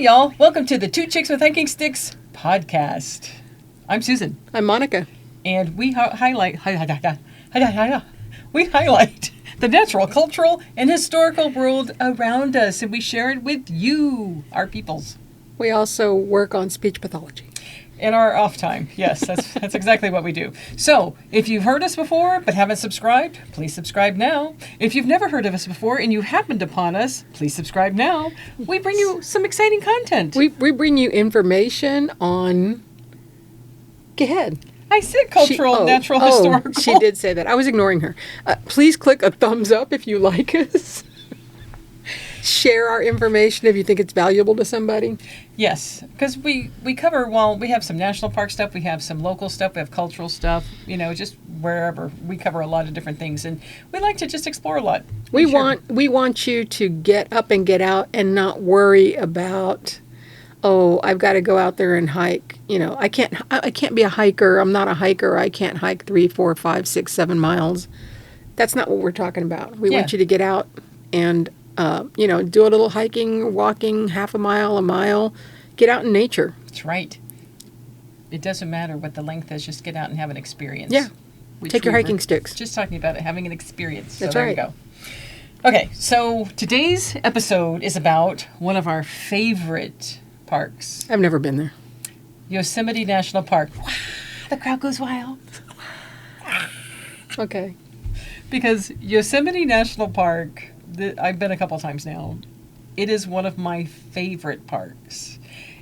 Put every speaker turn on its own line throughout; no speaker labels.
y'all. Welcome to the Two Chicks with Hiking Sticks podcast. I'm Susan.
I'm Monica.
And we highlight the natural, cultural, and historical world around us, and we share it with you, our peoples.
We also work on speech pathology.
In our off time. Yes, that's exactly what we do. So, if you've heard us before but haven't subscribed, please subscribe now. If you've never heard of us before and you happened upon us, please subscribe now. We bring you some exciting content.
We bring you information on... Go ahead.
I said cultural, natural, historical.
She did say that. I was ignoring her. Please click a thumbs up if you like us. Share our information if you think it's valuable to somebody.
Yes, because we cover, well, we have some national park stuff, we have some local stuff, we have cultural stuff, just wherever. We cover a lot of different things, and we like to just explore a lot.
We want you to get up and get out and not worry about, I've got to go out there and hike. I can't be a hiker. I'm not a hiker. I can't hike 3, 4, 5, 6, 7 miles. That's not what we're talking about. We want you to get out and do a little hiking, walking, half a mile, get out in nature.
That's right. It doesn't matter what the length is, just get out and have an experience.
Yeah. Take your hiking sticks.
Just talking about it, having an experience. So
That's
there
right.
you go. Okay, so today's episode is about one of our favorite parks.
I've never been there.
Yosemite National Park. Wow, the crowd goes wild.
Okay.
Because Yosemite National Park... I've been a couple times now. It is one of my favorite parks.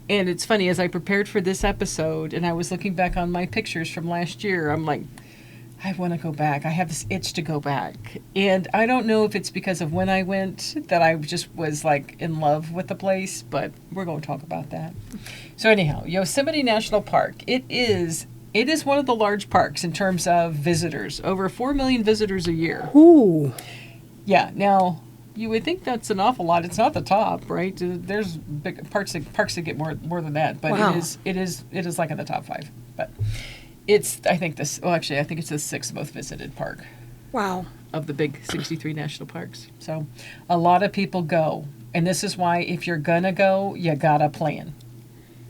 And it's funny, as I prepared for this episode and I was looking back on my pictures from last year, I'm like, I want to go back. I have this itch to go back. And I don't know if it's because of when I went that I just was like in love with the place, but we're going to talk about that. So anyhow, Yosemite National Park, it is one of the large parks in terms of visitors. Over 4 million visitors a year.
Ooh.
Yeah. Now, you would think that's an awful lot. It's not the top, right? There's big parks that get more than that, but
wow.
it is like in the top 5. But I think it's the 6th most visited park.
Wow.
Of the big 63 national parks. So, a lot of people go, and this is why if you're gonna go, you gotta plan.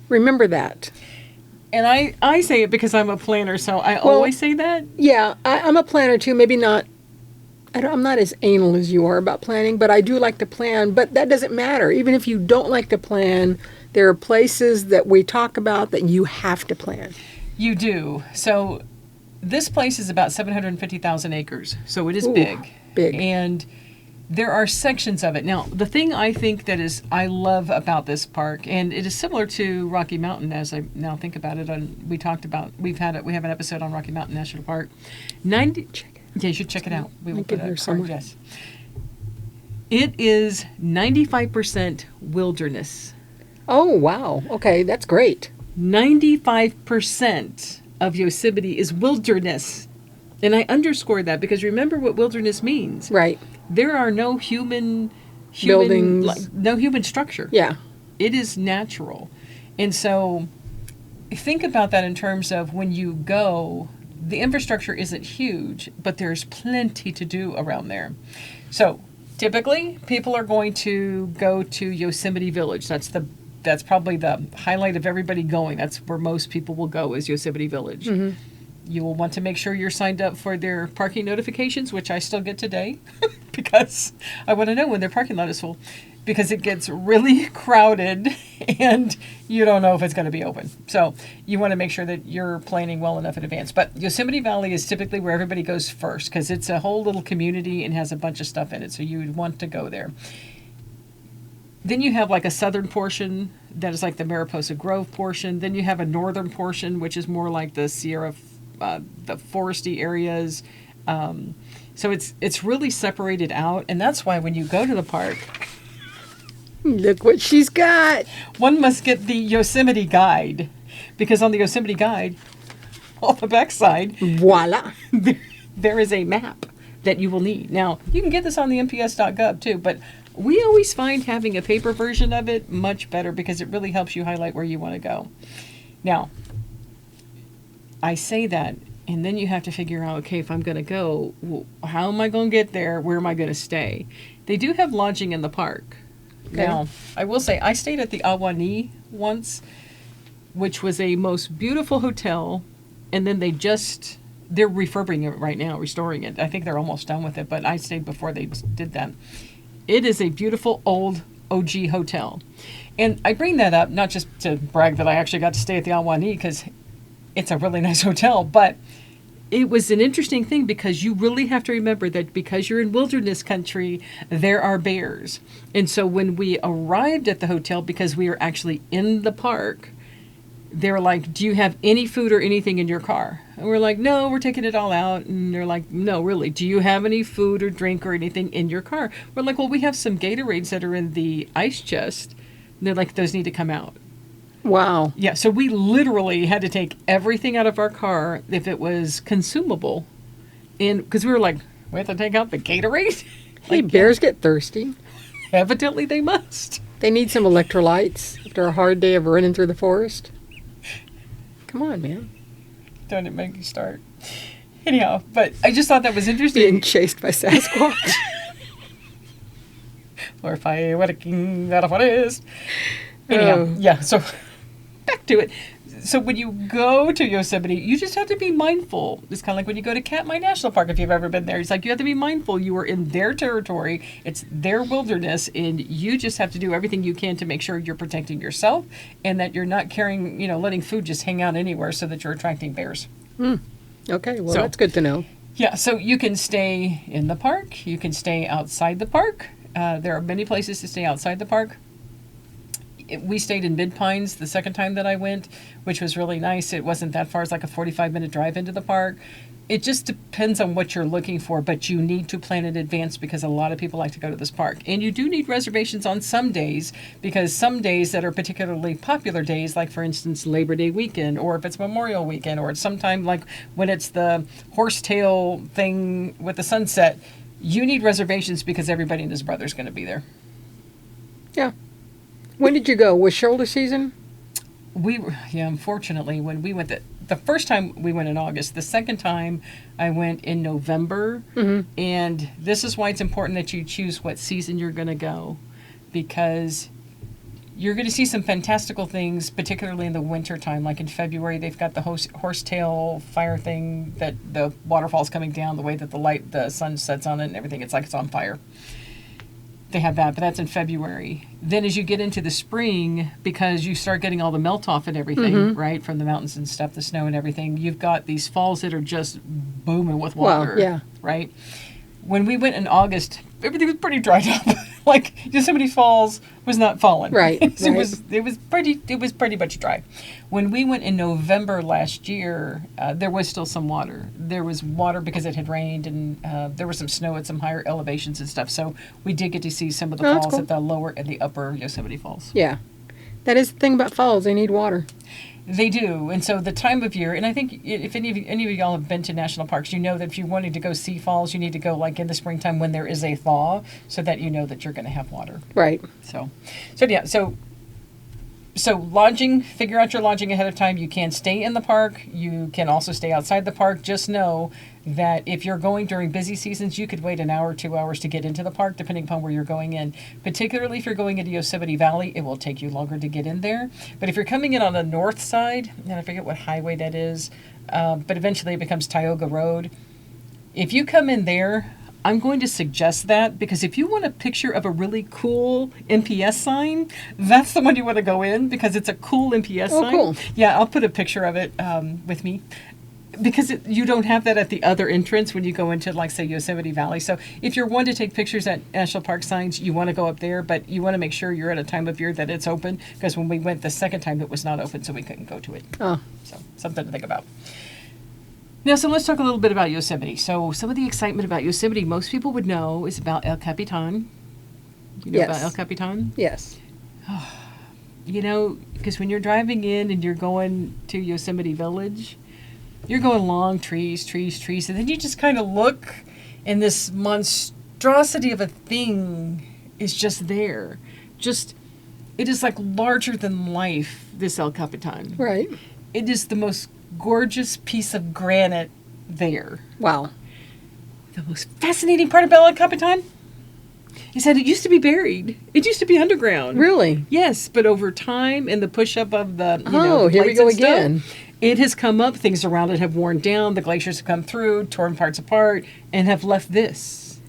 Remember that.
And I say it because I'm a planner, so I always say that.
Yeah, I'm a planner too. Maybe not. I'm not as anal as you are about planning, but I do like to plan. But that doesn't matter. Even if you don't like to plan, there are places that we talk about that you have to plan.
You do. So this place is about 750,000 acres. So it is
Big.
And there are sections of it. Now, the thing I think I love about this park, and it is similar to Rocky Mountain as I now think about it. We have an episode on Rocky Mountain National Park. Yeah, you should check it out. We will put it somewhere. Yes. It is 95% wilderness.
Oh, wow. Okay, that's great.
95% of Yosemite is wilderness. And I underscore that because remember what wilderness means.
Right.
There are no human
buildings,
no human structure.
Yeah.
It is natural. And so think about that in terms of when you go, the infrastructure isn't huge, but there's plenty to do around there. So typically people are going to go to Yosemite Village. That's probably the highlight of everybody going. That's where most people will go, is Yosemite Village. Mm-hmm. You will want to make sure you're signed up for their parking notifications, which I still get today because I want to know when their parking lot is full, because it gets really crowded and you don't know if it's going to be open. So you want to make sure that you're planning well enough in advance. But Yosemite Valley is typically where everybody goes first because it's a whole little community and has a bunch of stuff in it. So you would want to go there. Then you have like a southern portion that is like the Mariposa Grove portion. Then you have a northern portion, which is more like the Sierra, the foresty areas. So it's really separated out. And that's why when you go to the park,
look what she's got.
One must get the Yosemite Guide, because on the Yosemite Guide, on the backside,
voila,
there is a map that you will need. Now, you can get this on the nps.gov too, but we always find having a paper version of it much better because it really helps you highlight where you want to go. Now, I say that, and then you have to figure out, okay, if I'm going to go, how am I going to get there? Where am I going to stay? They do have lodging in the park. Now, I will say, I stayed at the Awani once, which was a most beautiful hotel, and then they're refurbing it right now, restoring it. I think they're almost done with it, but I stayed before they did that. It is a beautiful old OG hotel. And I bring that up not just to brag that I actually got to stay at the Awani, because it's a really nice hotel, but it was an interesting thing because you really have to remember that because you're in wilderness country, there are bears. And so when we arrived at the hotel, because we were actually in the park, they were like, do you have any food or anything in your car? And we're like, no, we're taking it all out. And they're like, no, really, do you have any food or drink or anything in your car? We're like, well, we have some Gatorades that are in the ice chest. And they're like, those need to come out.
Wow.
Yeah, so we literally had to take everything out of our car if it was consumable. And because we were like, we have to take out the Gatorade?
Hey, bears get thirsty.
Evidently they must.
They need some electrolytes after a hard day of running through the forest. Come on, man.
Don't it make you start? Anyhow, but I just thought that was interesting.
Being chased by Sasquatch.
Or if I were a king, that what it is. Anyhow, yeah, so back to it. So when you go to Yosemite, you just have to be mindful. It's kind of like when you go to Capitan National Park, if you've ever been there. It's like you have to be mindful. You are in their territory. It's their wilderness, and you just have to do everything you can to make sure you're protecting yourself and that you're not carrying, letting food just hang out anywhere so that you're attracting bears.
Okay, well, that's good to know.
Yeah, so you can stay in the park. You can stay outside the park. There are many places to stay outside the park. We stayed in Mid Pines the second time that I went, which was really nice. It wasn't that far. It's like a 45-minute drive into the park. It just depends on what you're looking for, but you need to plan in advance because a lot of people like to go to this park. And you do need reservations on some days because some days that are particularly popular days, like for instance Labor Day weekend, or if it's Memorial weekend, or it's sometime like when it's the horsetail thing with the sunset, you need reservations because everybody and his brother's going to be there.
Yeah. When did you go? Was shoulder season?
Unfortunately, when we went, the first time we went in August. The second time I went in November. Mm-hmm. And this is why it's important that you choose what season you're going to go, because you're going to see some fantastical things, particularly in the winter time. Like in February, they've got the horsetail fire thing, that the waterfall's coming down, the way that the sun sets on it and everything. It's like it's on fire. They have that, but that's in February. Then as you get into the spring, because you start getting all the melt off and everything, mm-hmm. right, from the mountains and stuff, the snow and everything, you've got these falls that are just booming with water, right? When we went in August, everything was pretty dried up. Like Yosemite Falls was not falling.
Right.
It was pretty much dry. When we went in November last year, there was still some water. There was water because it had rained, and there was some snow at some higher elevations and stuff. So we did get to see some of the falls at the lower and the upper Yosemite Falls.
Yeah, that is the thing about falls; they need water.
They do, and so the time of year, and I think if any of y'all have been to national parks, you know that if you're wanting to go see falls, you need to go like in the springtime when there is a thaw, so that you know that you're going to have water.
Right.
So lodging, figure out your lodging ahead of time. You can stay in the park. You can also stay outside the park. Just know that if you're going during busy seasons, you could wait an hour, 2 hours to get into the park, depending upon where you're going in. Particularly if you're going into Yosemite Valley, it will take you longer to get in there. But if you're coming in on the north side, and I forget what highway that is, but eventually it becomes Tioga Road. If you come in there, I'm going to suggest that, because if you want a picture of a really cool NPS sign, that's the one you want to go in, because it's a cool NPS sign.
Cool.
Yeah, I'll put a picture of it with me. Because you don't have that at the other entrance when you go into, like, say, Yosemite Valley. So if you're one to take pictures at national park signs, you want to go up there, but you want to make sure you're at a time of year that it's open, because when we went the second time, it was not open, so we couldn't go to it.
Oh.
So something to think about. Now, so let's talk a little bit about Yosemite. So some of the excitement about Yosemite most people would know is about El Capitan. You know about El Capitan?
Yes.
Because when you're driving in and you're going to Yosemite Village, you're going along trees, and then you just kind of look, and this monstrosity of a thing is just there. It is like larger than life, this El Capitan.
Right.
It is the most gorgeous piece of granite there.
Wow.
The most fascinating part about El Capitan He said it used to be buried. It used to be underground.
Really?
Yes, but over time and the push up of the
Oh,
the
here we
plates
go
and stuff,
again.
it has come up. Things around it have worn down. The glaciers have come through, torn parts apart, and have left this.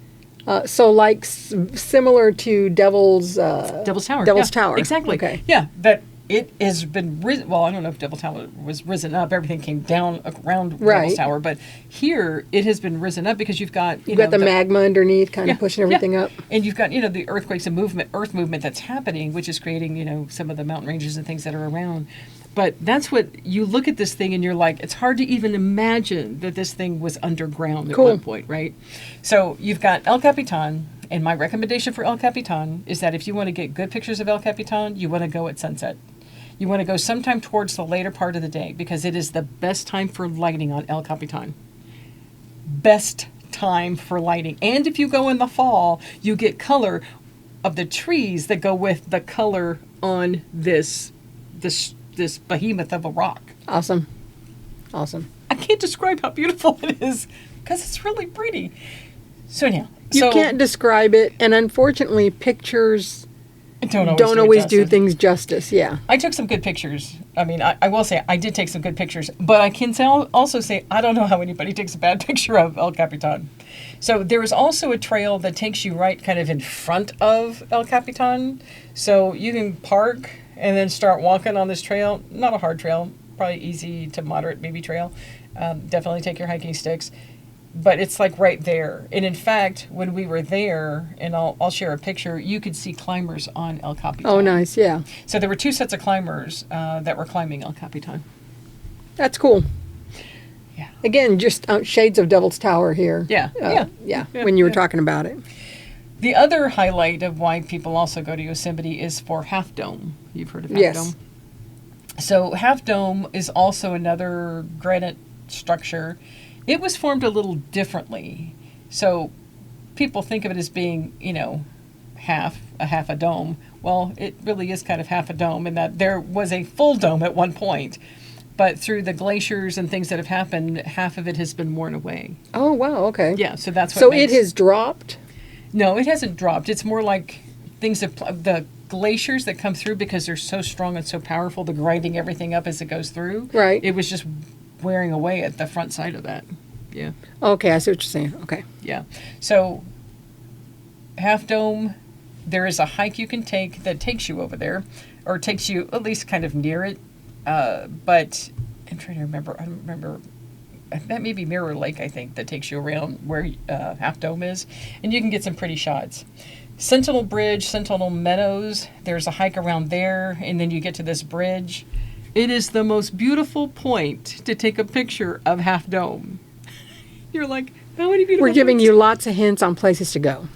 So like similar to
Devil's Tower.
Devil's
Yeah,
Tower.
Exactly.
Okay.
Yeah, that it has been risen. Well, I don't know if Devil's Tower was risen up. Everything came down around
Right.
Devil's Tower, but here it has been risen up because you've got
You've got the magma underneath, kind
yeah,
of pushing everything
yeah.
up.
And you've got the earthquakes and earth movement that's happening, which is creating some of the mountain ranges and things that are around. But that's what you look at this thing and you're like, it's hard to even imagine that this thing was underground at
Cool.
one point, right? So you've got El Capitan, and my recommendation for El Capitan is that if you want to get good pictures of El Capitan, you want to go at sunset. You want to go sometime towards the later part of the day because it is the best time for lighting on El Capitan. Best time for lighting. And if you go in the fall, you get color of the trees that go with the color on this behemoth of a rock.
Awesome. Awesome.
I can't describe how beautiful it is because it's really pretty. So anyhow,
You can't describe it, and unfortunately, pictures
don't
always do
justice.
things justice. Yeah.
I took some good pictures. I mean, I will say I did take some good pictures, but I can also say I don't know how anybody takes a bad picture of El Capitan. So there is also a trail that takes you right kind of in front of El Capitan. So you can park and then start walking on this trail. Not a hard trail, probably easy to moderate maybe trail. Definitely take your hiking sticks. But it's like right there. And in fact, when we were there, and I'll share a picture, you could see climbers on El Capitan.
Oh, nice. Yeah.
So there were two sets of climbers that were climbing El Capitan.
That's cool.
Yeah.
Again, just shades of Devil's Tower here.
Yeah.
Yeah. When you were talking about it.
The other highlight of why people also go to Yosemite is for Half Dome. You've heard of Half
Yes.
Dome? So Half Dome is also another granite structure. It was formed a little differently. So people think of it as being, half a dome. Well, it really is kind of half a dome in that there was a full dome at one point. But through the glaciers and things that have happened, half of it has been worn away.
Oh, wow. Okay.
Yeah, so that's what
So
makes...
it has dropped?
No, it hasn't dropped. It's more like things that the glaciers that come through because they're so strong and so powerful, they're grinding everything up as it goes through.
Right.
It was just wearing away at the front side of that. Yeah.
Okay, I see what you're saying. Okay.
Yeah. So Half Dome, there is a hike you can take that takes you over there, or takes you at least kind of near it. But I'm trying to remember. I don't remember. That may be Mirror Lake, I think, that takes you around where Half Dome is, and you can get some pretty shots. Sentinel Bridge, Sentinel Meadows, there's a hike around there, and then you get to this bridge. It is the most beautiful point to take a picture of Half Dome. You're like, how many beautiful
We're giving
points?
you lots of hints on places to go.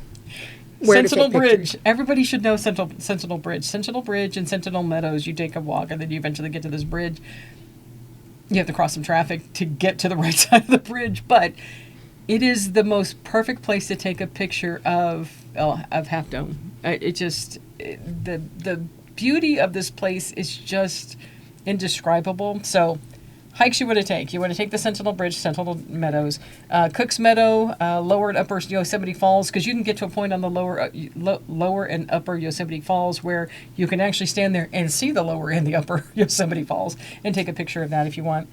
Where to
Sentinel
take pictures.
Bridge. Everybody should know Sentinel Bridge. Sentinel Bridge and Sentinel Meadows. You take a walk, and then you eventually get to this bridge. You have to cross some traffic to get to the right side of the bridge, but it is the most perfect place to take a picture of Half Dome. The beauty of this place is just indescribable. So, hikes you want to take. You want to take the Sentinel Bridge, Sentinel Meadows, Cook's Meadow, lower and upper Yosemite Falls, because you can get to a point on the lower and upper Yosemite Falls where you can actually stand there and see the lower and the upper Yosemite Falls and take a picture of that if you want.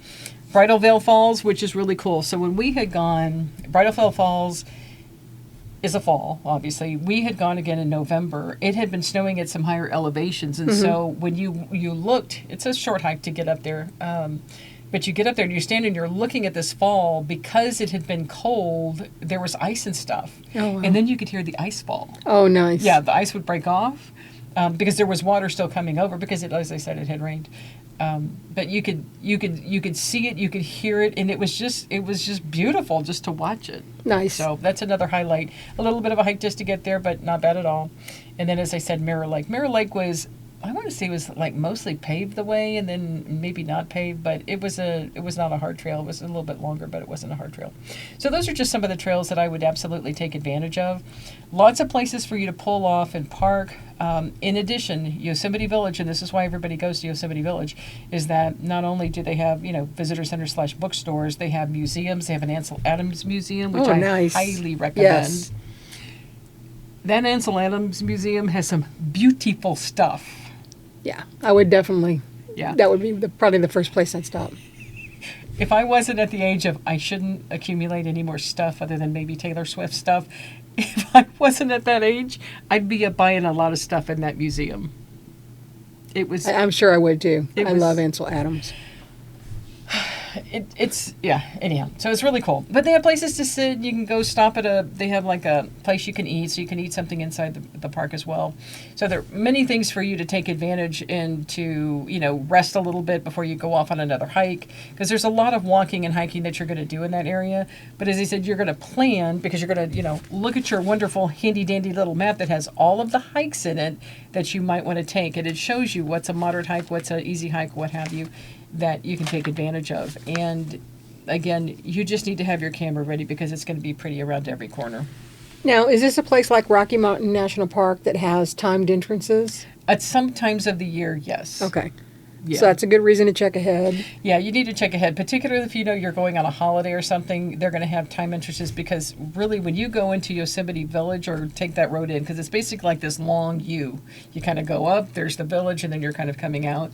Bridal Veil Falls, which is really cool. So when we had gone, Bridal Veil Falls is a fall, obviously. We had gone again in November. It had been snowing at some higher elevations, and so when you looked, it's a short hike to get up there. But you get up there and you stand and you're looking at this fall. Because it had been cold, there was ice and stuff.
Oh, wow.
And then you could hear the ice fall.
Oh, nice.
Yeah, the ice would break off because there was water still coming over because, as I said, it had rained. But you could see it, you could hear it, and it was just beautiful just to watch it.
Nice.
So that's another highlight. A little bit of a hike just to get there, but not bad at all. And then, as I said, Mirror Lake. Mirror Lake was, I want to say, it was like mostly paved the way, and then maybe not paved, but it was not a hard trail. It was a little bit longer, but it wasn't a hard trail. So those are just some of the trails that I would absolutely take advantage of. Lots of places for you to pull off and park. In addition, Yosemite Village, and this is why everybody goes to Yosemite Village, is that not only do they have visitor centers / bookstores, they have museums. They have an Ansel Adams Museum, which I
nice.
highly recommend.
Yes.
That Ansel Adams Museum has some beautiful stuff.
Yeah, I would definitely.
Yeah.
That would be probably the first place I'd stop.
If I wasn't at the age of I shouldn't accumulate any more stuff other than maybe Taylor Swift stuff, if I wasn't at that age, I'd be buying a lot of stuff in that museum. It was.
I'm sure I would too. I
was-
love Ansel Adams.
It's anyhow, so it's really cool, but they have places to sit. You can go stop at they have like a place you can eat, so you can eat something inside the park as well. So there are many things for you to take advantage and to rest a little bit before you go off on another hike, because there's a lot of walking and hiking that you're going to do in that area. But as I said, you're going to plan, because you're going to look at your wonderful handy dandy little map that has all of the hikes in it that you might want to take, and it shows you what's a moderate hike, what's an easy hike, what have you, that you can take advantage of. And again, you just need to have your camera ready, because it's going to be pretty around every corner.
Now, is this a place like Rocky Mountain National Park that has timed entrances?
At some times of the year, yes.
Okay.
Yeah.
So that's a good reason to check ahead.
Yeah, you need to check ahead, particularly if you're going on a holiday or something. They're going to have time entrances, because really when you go into Yosemite Village or take that road in, because it's basically like this long U. You kind of go up, there's the village, and then you're kind of coming out.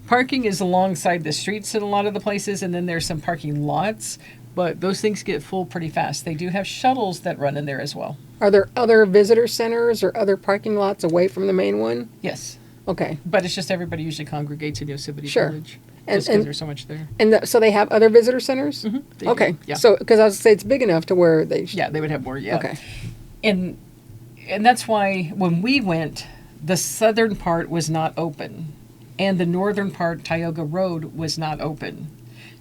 Parking is alongside the streets in a lot of the places, and then there's some parking lots, but those things get full pretty fast. They do have shuttles that run in there as well.
Are there other visitor centers or other parking lots away from the main one?
Yes,
Okay.
but it's just everybody usually congregates in Yosemite
Sure.
Village,
And-
just because
and-
there's so much there.
And so they have other visitor centers?
They do,
Okay.
yeah.
So, because I was going to say it's big enough to where they...
Yeah, they would have more, yeah.
Okay.
And that's why when we went, the southern part was not open, and the northern part, Tioga Road, was not open.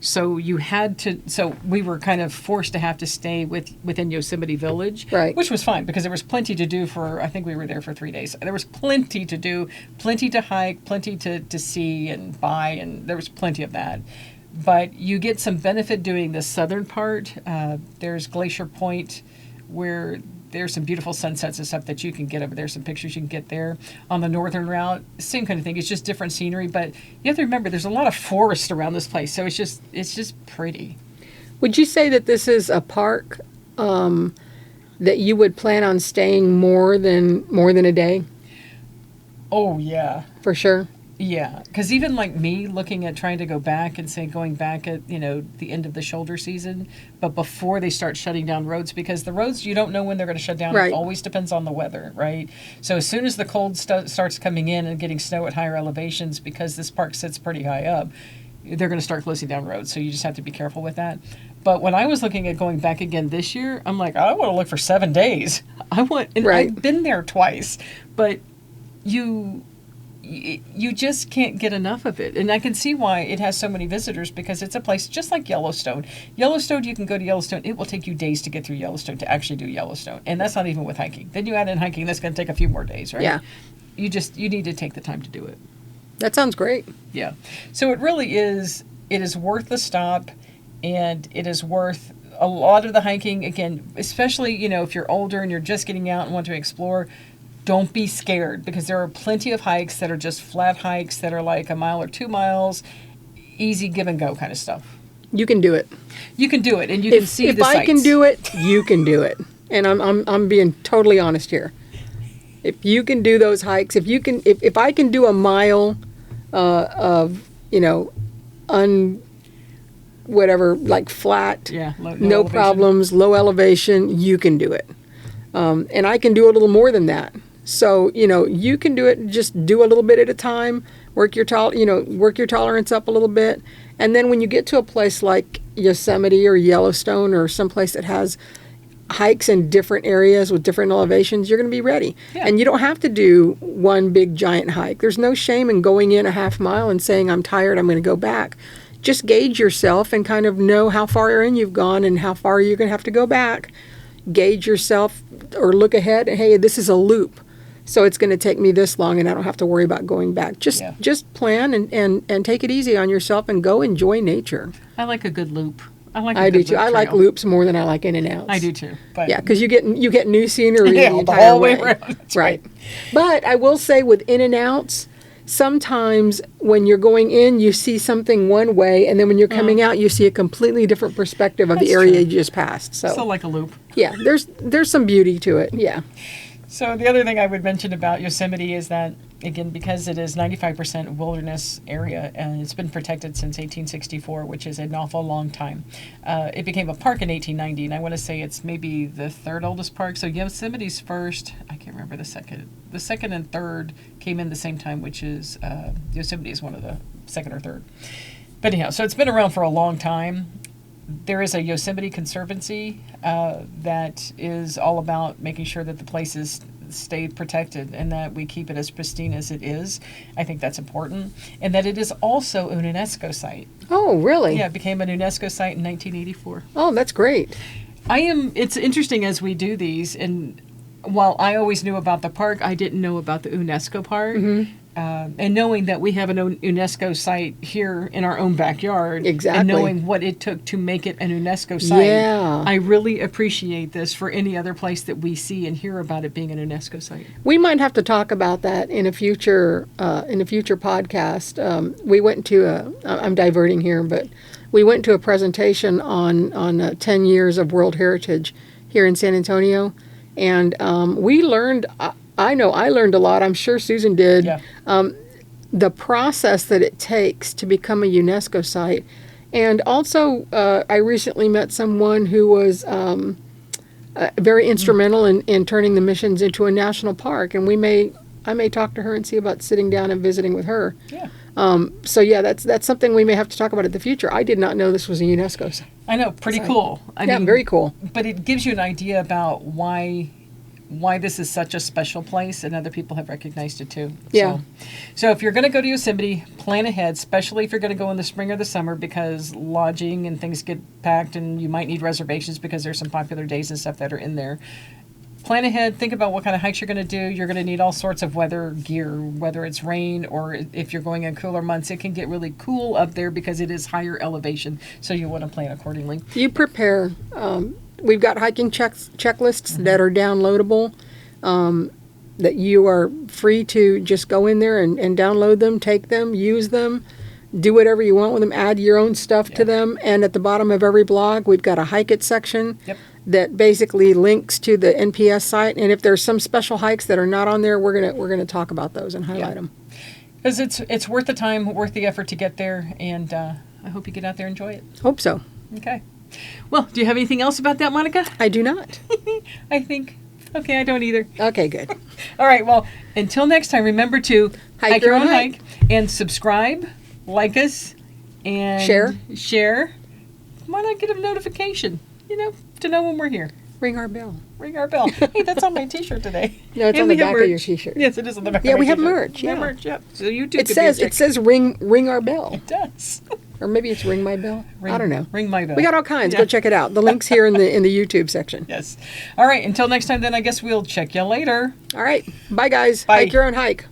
So we were kind of forced to have to stay within Yosemite Village,
Right.
which was fine, because there was plenty to do I think we were there for 3 days. There was plenty to do, plenty to hike, plenty to see and buy, and there was plenty of that. But you get some benefit doing the southern part. There's Glacier Point, where there's some beautiful sunsets and stuff that you can get over there, some pictures you can get there. On the northern route, same kind of thing. It's just different scenery, but you have to remember there's a lot of forest around this place, so it's just pretty.
Would you say that this is a park that you would plan on staying more than a day?
Oh yeah.
For sure.
Yeah, because even like me looking at trying to go back and say going back at the end of the shoulder season, but before they start shutting down roads, because the roads you don't know when they're going to shut down.
Right.
It always depends on the weather, right? So as soon as the cold starts coming in and getting snow at higher elevations, because this park sits pretty high up, they're going to start closing down roads. So you just have to be careful with that. But when I was looking at going back again this year, I'm like, I want to look for 7 days. And
Right.
I've been there twice, but you just can't get enough of it. And I can see why it has so many visitors, because it's a place just like Yellowstone. Yellowstone, you can go to Yellowstone. It will take you days to get through Yellowstone, to actually do Yellowstone. And that's not even with hiking. Then you add in hiking, that's going to take a few more days, right?
Yeah.
You need to take the time to do it.
That sounds great.
Yeah. So it really is, it is worth the stop, and it is worth a lot of the hiking. Again, especially, if you're older and you're just getting out and want to explore, don't be scared, because there are plenty of hikes that are just flat hikes that are like 1 mile or 2 miles, easy give and go kind of stuff.
You can do it.
You can do it, and you can see
if
the sights.
I can do it, you can do it. And I'm being totally honest here. If you can do those hikes, if I can do 1 mile of like flat,
Yeah, no
no
elevation.
problems, low elevation, you can do it. And I can do a little more than that. So, you can do it, just do a little bit at a time, work your tolerance up a little bit. And then when you get to a place like Yosemite or Yellowstone or someplace that has hikes in different areas with different elevations, you're going to be ready.
Yeah.
And you don't have to do one big giant hike. There's no shame in going in a half mile and saying, I'm tired, I'm going to go back. Just gauge yourself and kind of know how far in you've gone and how far you're going to have to go back. Gauge yourself or look ahead, and hey, this is a loop. So it's going to take me this long, and I don't have to worry about going back. Just plan and take it easy on yourself and go enjoy nature.
I like a good loop.
I do too. I like loops more than I like in and outs.
I do too. But
Yeah, because you get new scenery
Yeah,
the
the
entire
whole way
way.
around. That's right.
But I will say with in and outs, sometimes when you're going in, you see something one way, and then when you're coming out, you see a completely different perspective of the
That's
area
true.
you just passed. So
Still like a loop.
yeah, there's some beauty to it. Yeah.
So the other thing I would mention about Yosemite is that, again, because it is 95% wilderness area and it's been protected since 1864, which is an awful long time. It became a park in 1890, and I want to say it's maybe the third oldest park. So Yosemite's first, I can't remember the second. The second and third came in the same time, which is Yosemite is one of the second or third. But anyhow, so it's been around for a long time. There is a Yosemite Conservancy that is all about making sure that the places stay protected and that we keep it as pristine as it is. I think that's important. And that it is also a UNESCO site.
Oh, really?
Yeah, it became a UNESCO site in 1984.
Oh, that's great.
It's interesting as we do these, and while I always knew about the park, I didn't know about the UNESCO part. And knowing that we have an UNESCO site here in our own backyard,
Exactly.
and knowing what it took to make it an UNESCO site,
Yeah.
I really appreciate this for any other place that we see and hear about it being an UNESCO site.
We might have to talk about that in a future podcast. We went to I'm diverting here, but we went to a presentation on 10 years of World Heritage here in San Antonio, and we learned. I know I learned a lot. I'm sure Susan did.
Yeah.
The process that it takes to become a UNESCO site. And also, I recently met someone who was very instrumental in turning the missions into a national park. And I may talk to her and see about sitting down and visiting with her.
Yeah.
So yeah, that's something we may have to talk about in the future. I did not know this was a UNESCO site.
I know, pretty cool. I
Yeah,
mean,
very cool.
But it gives you an idea about why this is such a special place, and other people have recognized it too.
Yeah.
So if you're going to go to Yosemite, plan ahead, especially if you're going to go in the spring or the summer, because lodging and things get packed and you might need reservations because there's some popular days and stuff that are in there. Plan ahead, think about what kind of hikes you're going to do. You're going to need all sorts of weather gear, whether it's rain or if you're going in cooler months. It can get really cool up there because it is higher elevation, so you want to plan accordingly.
You prepare. We've got hiking checklists that are downloadable, that you are free to just go in there and download them, take them, use them, do whatever you want with them, add your own stuff to them. And at the bottom of every blog, we've got a Hike It section that basically links to the NPS site. And if there's some special hikes that are not on there, we're gonna talk about those and highlight them.
Because it's worth the time, worth the effort to get there, and I hope you get out there and enjoy it.
Hope so.
Okay. Well, do you have anything else about that, Monica?
I do not.
I think, okay, I don't either.
Okay, good.
All right, well, until next time, remember to
Hike your own hike.
And subscribe, like us, and share. Why not get a notification, to know when we're here?
Ring our bell.
Ring our bell. Hey, that's on my t-shirt today.
No, it's
And
on
we
the
have
back
merch.
of your t-shirt.
Yes, it is on the back
Yeah,
of my
we have
t-shirt.
merch,
We have
yeah.
merch, So YouTube
It says ring our bell.
It does.
Or maybe it's ring my bell. I don't know.
Ring my bell.
We got all kinds.
Yeah.
Go check it out. The link's here in the YouTube section.
Yes. All right, until next time then, I guess we'll check you later.
All right. Bye, guys.
Bye.
Hike your own hike.